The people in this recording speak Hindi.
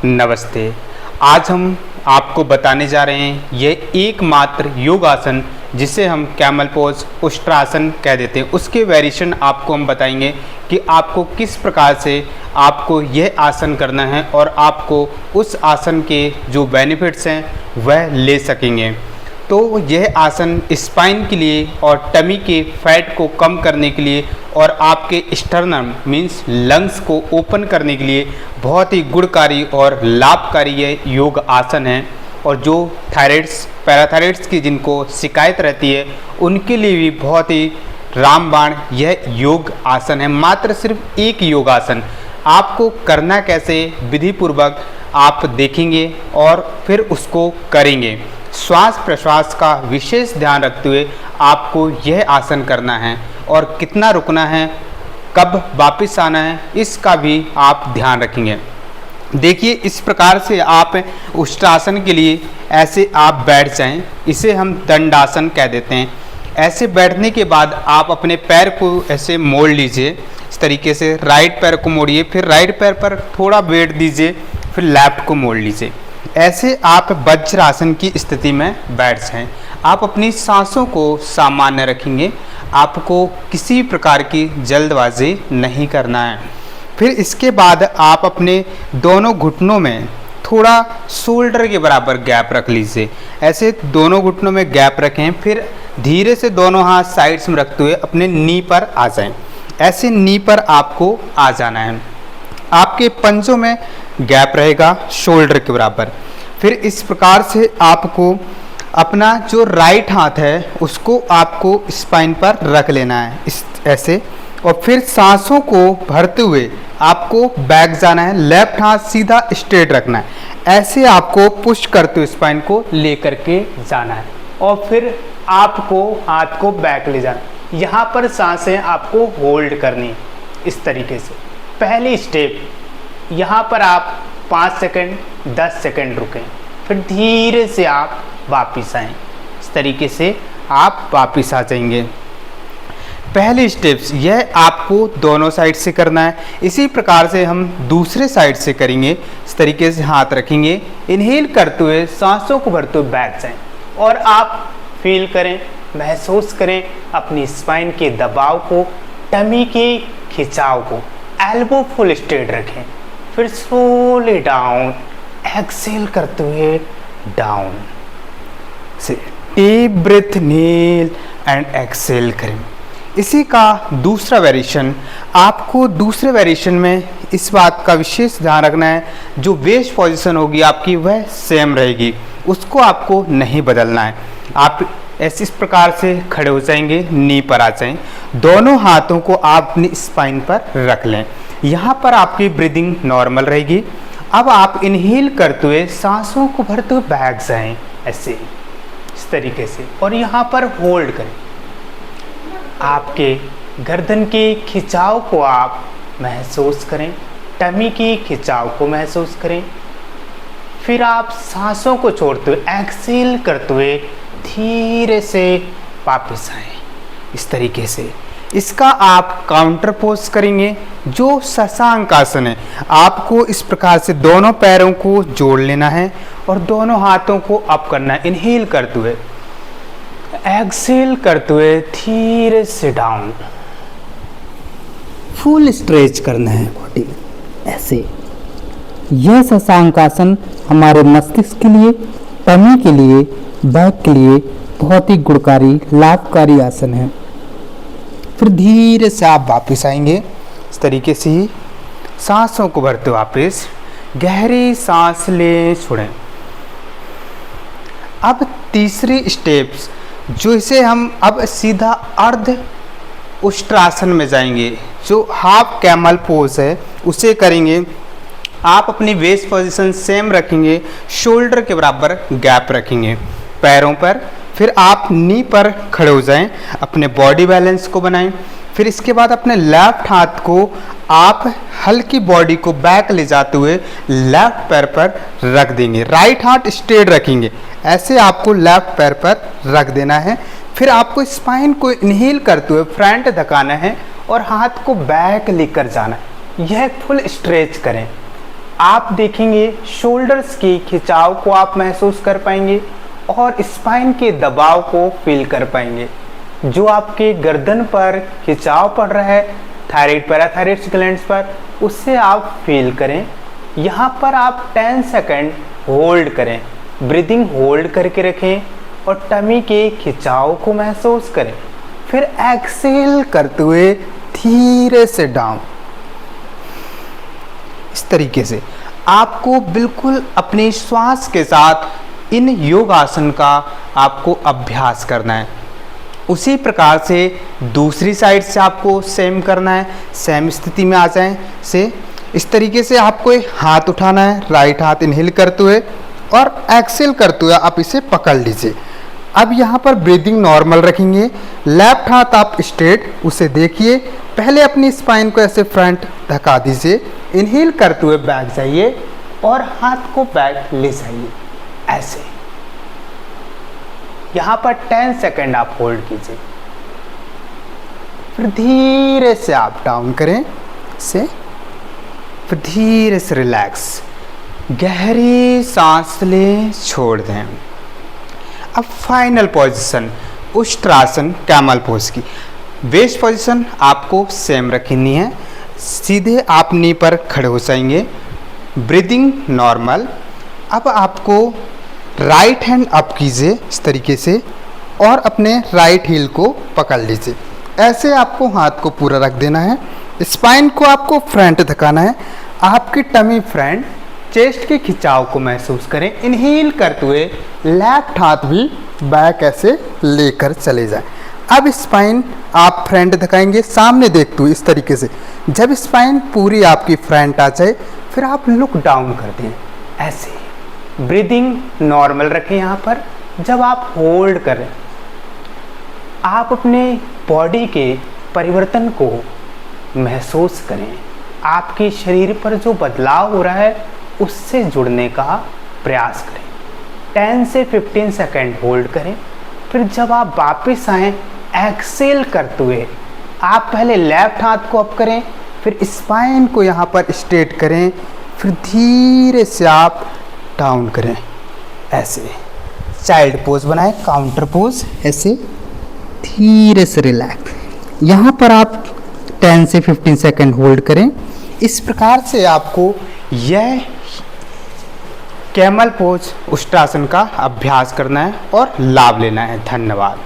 नमस्ते। आज हम आपको बताने जा रहे हैं ये एकमात्र योगासन जिसे हम कैमल पोज उष्ट्रासन कह देते हैं, उसके वेरिएशन आपको हम बताएंगे कि आपको किस प्रकार से आपको यह आसन करना है और आपको उस आसन के जो बेनिफिट्स हैं वह ले सकेंगे। तो यह आसन स्पाइन के लिए और टमी के फैट को कम करने के लिए और आपके स्टर्नम मीन्स लंग्स को ओपन करने के लिए बहुत ही गुणकारी और लाभकारी यह योग आसन है। और जो थायराइड्स पैराथायराइड्स की जिनको शिकायत रहती है उनके लिए भी बहुत ही रामबाण यह योग आसन है। मात्र सिर्फ एक योगासन आपको करना कैसे विधि पूर्वक आप देखेंगे और फिर उसको करेंगे। श्वास प्रश्वास का विशेष ध्यान रखते हुए आपको यह आसन करना है और कितना रुकना है, कब वापस आना है, इसका भी आप ध्यान रखेंगे। देखिए, इस प्रकार से आप उष्ट्रासन के लिए ऐसे आप बैठ जाएं, इसे हम दंडासन कह देते हैं। ऐसे बैठने के बाद आप अपने पैर को ऐसे मोड़ लीजिए, इस तरीके से राइट पैर को मोड़िए, फिर राइट पैर पर थोड़ा वेट दीजिए, फिर लेफ्ट को मोड़ लीजिए। ऐसे आप वज्रासन की स्थिति में बैठ जाएं। आप अपनी सांसों को सामान्य रखेंगे, आपको किसी प्रकार की जल्दबाजी नहीं करना है। फिर इसके बाद आप अपने दोनों घुटनों में थोड़ा शोल्डर के बराबर गैप रख लीजिए। ऐसे दोनों घुटनों में गैप रखें, फिर धीरे से दोनों हाथ साइड्स में रखते हुए अपने नी पर आ जाएं। ऐसे नी पर आपको आ जाना है। आपके पंजों में गैप रहेगा शोल्डर के बराबर। फिर इस प्रकार से आपको अपना जो राइट हाथ है उसको आपको स्पाइन पर रख लेना है, इस ऐसे। और फिर सांसों को भरते हुए आपको बैक जाना है, लेफ्ट हाथ सीधा स्ट्रेट रखना है। ऐसे आपको पुश करते हुए स्पाइन को लेकर के जाना है और फिर आपको हाथ को बैक ले जाना है। यहाँ पर सांसें आपको होल्ड करनी है इस तरीके से। पहली स्टेप, यहाँ पर आप 5 सेकंड 10 सेकंड रुकें, फिर धीरे से आप वापस आएँ। इस तरीके से आप वापस आ जाएंगे। पहली स्टेप्स यह आपको दोनों साइड से करना है। इसी प्रकार से हम दूसरे साइड से करेंगे। इस तरीके से हाथ रखेंगे, इनहेल करते हुए सांसों को भरते हुए बैठ जाएं और आप फील करें, महसूस करें अपनी स्पाइन के दबाव को, टमी के खिंचाव को। एल्बो फुल स्ट्रेट रखें, फिर स्लोली डाउन, एक्सेल करते हुए डाउन से deep breath inhale and exhale करें। इसी का दूसरा वेरिएशन, आपको दूसरे वेरिएशन में इस बात का विशेष ध्यान रखना है, जो वेस्ट पोजीशन होगी आपकी वह सेम रहेगी, उसको आपको नहीं बदलना है। आप ऐसे इस प्रकार से खड़े हो जाएंगे, नी पर आ जाएं, दोनों हाथों को आप अपनी स्पाइन पर रख लें। यहाँ पर आपकी ब्रीदिंग नॉर्मल रहेगी। अब आप इनहेल करते हुए सांसों को भरते हुए बैठ जाएं ऐसे, इस तरीके से, और यहाँ पर होल्ड करें। आपके गर्दन के खिंचाव को आप महसूस करें, टमी की खिंचाव को महसूस करें। फिर आप सांसों को छोड़ते हुए एक्सेल करते हुए धीरे से वापस आएं, इस तरीके से। इसका आप काउंटर पोज करेंगे जो शशांक आसन है। आपको इस प्रकार से दोनों पैरों को जोड़ लेना है और दोनों हाथों को अप करना है, इनहेल करते हुए, एक्सेल करते हुए धीरे से डाउन। फुल स्ट्रेच करना है बॉडी ऐसे। यह शशांक आसन हमारे मस्तिष्क के लिए, टमी के लिए, बैक के लिए बहुत ही गुणकारी लाभकारी आसन है। फिर धीरे से आप वापस आएंगे, इस तरीके से ही सांसों को भरते वापस, गहरी सांस लें, छोड़ें। अब तीसरी स्टेप्स जो इसे हम अब सीधा अर्ध उष्ट्रासन में जाएंगे, जो हाफ कैमल पोज है उसे करेंगे। आप अपनी वेस्ट पोजीशन सेम रखेंगे, शोल्डर के बराबर गैप रखेंगे पैरों पर। फिर आप नी पर खड़े हो जाएं, अपने बॉडी बैलेंस को बनाएं। फिर इसके बाद अपने लेफ्ट हाथ को आप हल्की बॉडी को बैक ले जाते हुए लेफ्ट पैर पर रख देंगे, राइट हाथ स्ट्रेट रखेंगे। ऐसे आपको लेफ्ट पैर पर रख देना है। फिर आपको स्पाइन को इनहेल करते हुए फ्रंट धकाना है और हाथ को बैक लेकर जाना है। यह फुल स्ट्रेच करें, आप देखेंगे शोल्डर्स की खिंचाव को आप महसूस कर पाएंगे और स्पाइन के दबाव को फील कर पाएंगे। जो आपके गर्दन पर खिंचाव पड़ रहा है थायराइड पैराथायराइड ग्लैंड्स पर, उससे आप फील करें। यहाँ पर आप 10 सेकंड होल्ड करें, ब्रीदिंग होल्ड करके रखें और टमी के खिंचाव को महसूस करें। फिर एक्सेल करते हुए धीरे से डाउन। इस तरीके से आपको बिल्कुल अपने श्वास के साथ इन योग आसन का आपको अभ्यास करना है। उसी प्रकार से दूसरी साइड से आपको सेम करना है। सेम स्थिति में आ जाएं से इस तरीके से आपको एक हाथ उठाना है, राइट हाथ इनहेल करते हुए और एक्सेल करते हुए आप इसे पकड़ लीजिए। अब यहाँ पर ब्रीदिंग नॉर्मल रखेंगे। लेफ्ट हाथ आप स्ट्रेट उसे देखिए। पहले अपनी स्पाइन को ऐसे फ्रंट धका दीजिए, इनहेल करते हुए बैक जाइए और हाथ को बैक ले जाइए ऐसे। यहाँ पर 10 सेकंड आप होल्ड कीजिए, फिर धीरे से आप डाउन करें से, फिर धीरे से रिलैक्स, गहरी सांस लें, छोड़ दें। अब final position Ushtrasana camel pose की। वेस्ट पोजीशन आपको सेम रखनी है। सीधे आप नी पर खड़े हो जाएंगे, ब्रीदिंग नॉर्मल। अब आपको राइट हैंड अप कीजिए इस तरीके से और अपने राइट हील को पकड़ लीजिए। ऐसे आपको हाथ को पूरा रख देना है। स्पाइन को आपको फ्रंट धकाना है। आपकी टमी फ्रंट, चेस्ट के खिंचाव को महसूस करें। इनहेल करते हुए लेफ्ट हाथ भी बैक ऐसे लेकर चले जाएं। अब स्पाइन आप फ्रंट धकाएंगे सामने देखते हुए इस तरीके से। जब स्पाइन पूरी आपकी फ्रंट आ जाए फिर आप लुक डाउन कर दें ऐसे। ब्रीदिंग नॉर्मल रखें। यहाँ पर जब आप होल्ड करें आप अपने बॉडी के परिवर्तन को महसूस करें। आपके शरीर पर जो बदलाव हो रहा है उससे जुड़ने का प्रयास करें। 10 से 15 सेकंड होल्ड करें। फिर जब आप वापस आएँ एक्सेल करते हुए आप पहले लेफ्ट हाथ को अप करें, फिर स्पाइन को यहाँ पर स्ट्रेट करें, फिर धीरे से आप डाउन करें ऐसे। चाइल्ड पोज बनाएं, काउंटर पोज ऐसे धीरे से रिलैक्स। यहाँ पर आप 10 से 15 सेकंड होल्ड करें। इस प्रकार से आपको यह कैमल पोज उष्ट्रासन का अभ्यास करना है और लाभ लेना है। धन्यवाद।